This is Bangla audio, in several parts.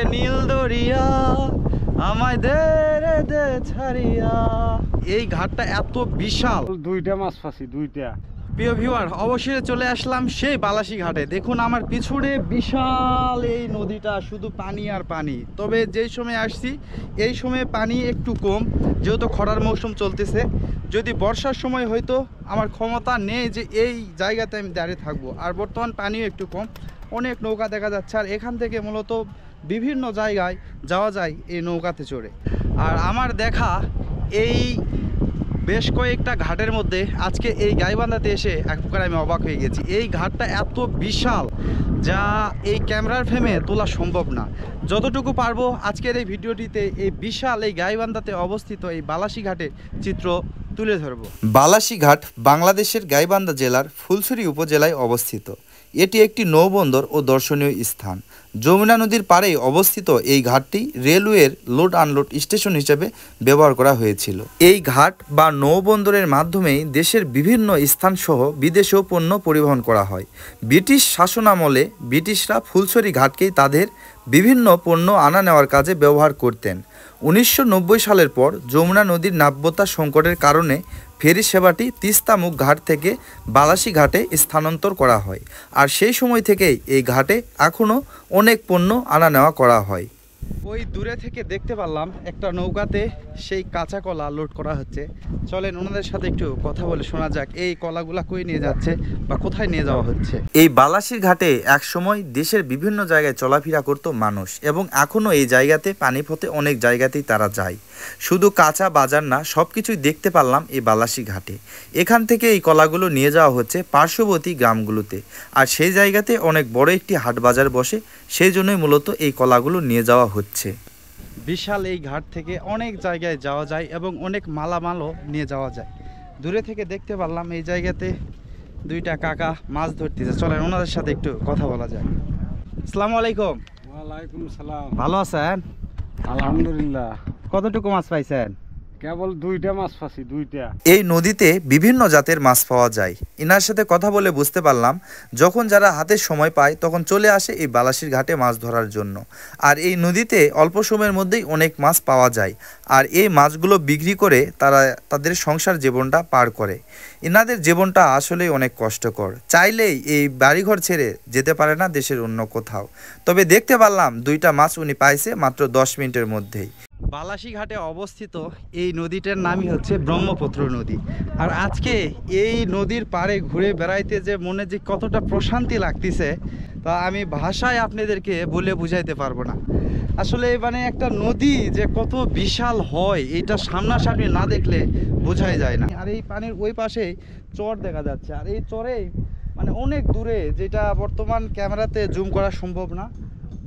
ওরে নীল দরিয়া আমায় দে রে দে ছাড়িয়া। এই ঘাটটা এত বিশাল, দুইটা মাছ ফাঁসি দুইটা। প্রিয় ভিউয়ার, অবশেষে চলে আসলাম সেই বালাসী ঘাটে। দেখুন আমার পিছনে বিশাল এই নদীটা, শুধু পানি আর পানি। তবে যেই সময় আসছি এই সময় পানি একটু কম, যেহেতু খরার মৌসুম চলতেছে। যদি বর্ষার সময় হয়তো আমার ক্ষমতা নেই যে এই জায়গাতে আমি দাঁড়িয়ে থাকবো। আর বর্তমান পানিও একটু কম, অনেক নৌকা দেখা যাচ্ছে। আর এখান থেকে মূলত বিভিন্ন জায়গায় যাওয়া যায় এই নৌকাতে চড়ে। আর আমার দেখা এই বেশ কয়েকটা ঘাটের মধ্যে আজকে এই গাইবান্ধাতে এসে এক প্রকার আমি অবাক হয়ে গেছি। এই ঘাটটা এত বিশাল যা এই ক্যামেরার ফ্রেমে তোলা সম্ভব না। যতটুকু পারবো আজকের এই ভিডিওটিতে এই বিশাল এই গাইবান্ধাতে অবস্থিত এই বালাসী ঘাটের চিত্র তুলে ধরবো। বালাসী ঘাট বাংলাদেশের গাইবান্ধা জেলার ফুলছড়ি উপজেলায় অবস্থিত। এটি একটি নৌবন্দর ও দর্শনীয় স্থান। যমুনা নদীর পাড়েই অবস্থিত এই ঘাটটি রেলওয়ের লোড আনলোড স্টেশন হিসেবে ব্যবহার করা হয়েছিল। এই ঘাট বা নৌবন্দরের মাধ্যমেই দেশের বিভিন্ন স্থানসহ বিদেশেও পণ্য পরিবহন করা হয়। ব্রিটিশ শাসনামলে ব্রিটিশরা ফুলছড়ি ঘাটকেই তাদের বিভিন্ন পণ্য আনা নেওয়ার কাজে ব্যবহার করতেন। 1990 সালের পর যমুনা নদীর নাব্যতা সংকটের কারণে ফেরি সেবাটি তিস্তামুখ ঘাট থেকে বালাসী ঘাটে স্থানান্তর করা হয়। আর সেই সময় থেকেই এই ঘাটে এখনও অনেক পণ্য আনা নেওয়া করা হয়। ওই দূরে থেকে দেখতে পারলাম একটা নৌকাতে সেই কাঁচা কলা লোড করা হচ্ছে। চলেন ওনাদের সাথে একটু কথা বলে শোনা যাক এই কলাগুলা কই নিয়ে যাচ্ছে বা কোথায় নিয়ে যাওয়া হচ্ছে। এই বালাসীর ঘাটে একসময় দেশের বিভিন্ন জায়গায় চলাফেরা করত মানুষ, এবং এখনও এই জায়গাতে পানিপথে অনেক জায়গাতেই তারা যায়। শুধু কাঁচা বাজার না, সব কিছুই দেখতে পারলাম এই বালাসী ঘাটে। এখান থেকে এই কলাগুলো নিয়ে যাওয়া হচ্ছে পার্শ্ববর্তী গ্রামগুলোতে। আর সেই জায়গাতে অনেক বড় একটি হাট বাজার বসে, সেই জন্যই মূলত এই কলাগুলো নিয়ে যাওয়া হচ্ছে। বিশাল এই ঘাট থেকে অনেক জায়গায় যাওয়া যায় এবং অনেক মালামালও নিয়ে যাওয়া যায়। দূরে থেকে দেখতে পারলাম এই জায়গাতে দুইটা কাকা মাছ ধরতেছে। চলেন ওনাদের সাথে একটু কথা বলা যায়। আসসালামু আলাইকুম। ওয়ালাইকুম সালাম। ভালো আছেন? আলহামদুলিল্লাহ। কতটুকু মাছ পাইছেন? কেবল দুইটা মাছ ফাঁসি দুইটা। এই নদীতে বিভিন্ন জাতের মাছ পাওয়া যায়। এনার সাথে কথা বলে বুঝতে পারলাম যখন যারা হাতে সময় পায় তখন চলে আসে এই বালাসীর ঘাটে মাছ ধরার জন্য। আর এই নদীতে অল্প সময়ের মধ্যেই অনেক মাছ পাওয়া যায়। আর এই মাছগুলো বিক্রি করে তারা তাদের সংসার জীবনটা পার করে। এনাদের জীবনটা আসলেই অনেক কষ্টকর। চাইলেই এই বাড়িঘর ছেড়ে যেতে পারে না দেশের অন্য কোথাও। তবে দেখতে পারলাম দুইটা মাছ উনি পাইছে মাত্র 10 মিনিটের মধ্যেই। বালাসী ঘাটে অবস্থিত এই নদীটার নামই হচ্ছে ব্রহ্মপুত্র নদী। আর আজকে এই নদীর পাড়ে ঘুরে বেড়াইতে যে মনে যে কতটা প্রশান্তি লাগতেছে তা আমি ভাষায় আপনাদেরকে বলে বুঝাইতে পারবো না। আসলে মানে একটা নদী যে কত বিশাল হয় এটা সামনাসামনি না দেখলে বোঝাই যায় না। আর এই পানির ওই পাশে চর দেখা যাচ্ছে, আর এই চরে মানে অনেক দূরে, যেটা বর্তমান ক্যামেরাতে জুম করা সম্ভব না,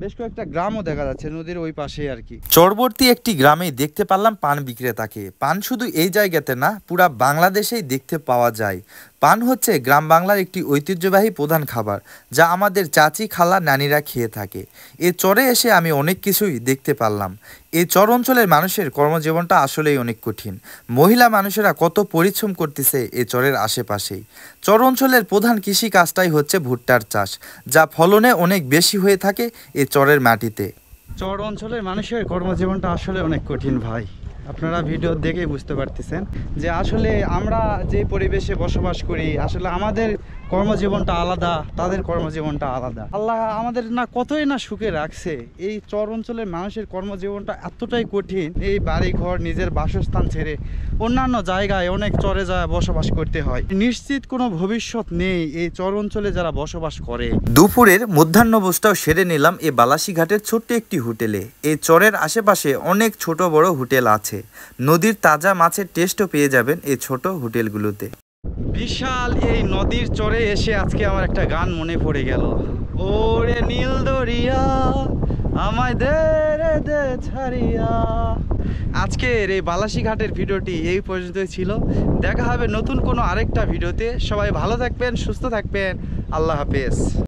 বেশ কয়েকটা গ্রামও দেখা যাচ্ছে নদীর ওই পাশে আর কি। চরবর্তী একটি গ্রামেই দেখতে পারলাম পান বিক্রেতাকে। পান শুধু এই জায়গাতে না, পুরা বাংলাদেশেই দেখতে পাওয়া যায়। পান হচ্ছে গ্রাম বাংলার একটি ঐতিহ্যবাহী প্রধান খাবার, যা আমাদের চাচি খালা নানিরা খেয়ে থাকে। এই চরে এসে আমি অনেক কিছুই দেখতে পারলাম। এই চর অঞ্চলের মানুষের কর্মজীবনটা আসলেই অনেক কঠিন। মহিলা মানুষেরা কত পরিশ্রম করতেছে এই চরের আশেপাশেই। চর অঞ্চলের প্রধান কৃষি কাজটাই হচ্ছে ভুট্টার চাষ, যা ফলনে অনেক বেশি হয়ে থাকে এই চরের মাটিতে। চর অঞ্চলের মানুষের কর্মজীবনটা আসলে অনেক কঠিন ভাই। আপনারা ভিডিও দেখে বুঝতে পারতেছেন যে আসলে আমরা যে পরিবেশে বসবাস করি, আসলে আমাদের কর্মজীবনটা আলাদা, তাদের কর্মজীবনটা আলাদা। আল্লাহ আমাদের না কতই না সুখে রাখছে। এই চর অঞ্চলের মানুষের কর্মজীবনটা এতটাই কঠিন, এই বাড়ি ঘর নিজের বাসস্থান ছেড়ে অন্যান্য জায়গায় অনেক চরে যায় বসবাস করতে হয়। নিশ্চিত কোনো ভবিষ্যৎ নেই এই চর অঞ্চলে যারা বসবাস করে। দুপুরের মধ্যাহ্নভোজটাও সেরে নিলাম এই বালাসী ঘাটের ছোট্ট একটি হোটেলে। এই চরের আশেপাশে অনেক ছোট বড় হোটেল আছে। নদীর তাজা মাছের টেস্টও পেয়ে যাবেন এই ছোট হোটেলগুলোতে। বিশাল এই নদীর চরে এসে আজকে আমার একটা গান মনে পড়ে গেল। ওরে নীল দরিয়া আমায় দে রে দে ছাড়িয়া। আজকের এই বালাসী ঘাটের ভিডিওটি এই পর্যন্তই ছিল। দেখা হবে নতুন কোনো আরেকটা ভিডিওতে। সবাই ভালো থাকবেন, সুস্থ থাকবেন। আল্লাহ হাফেজ।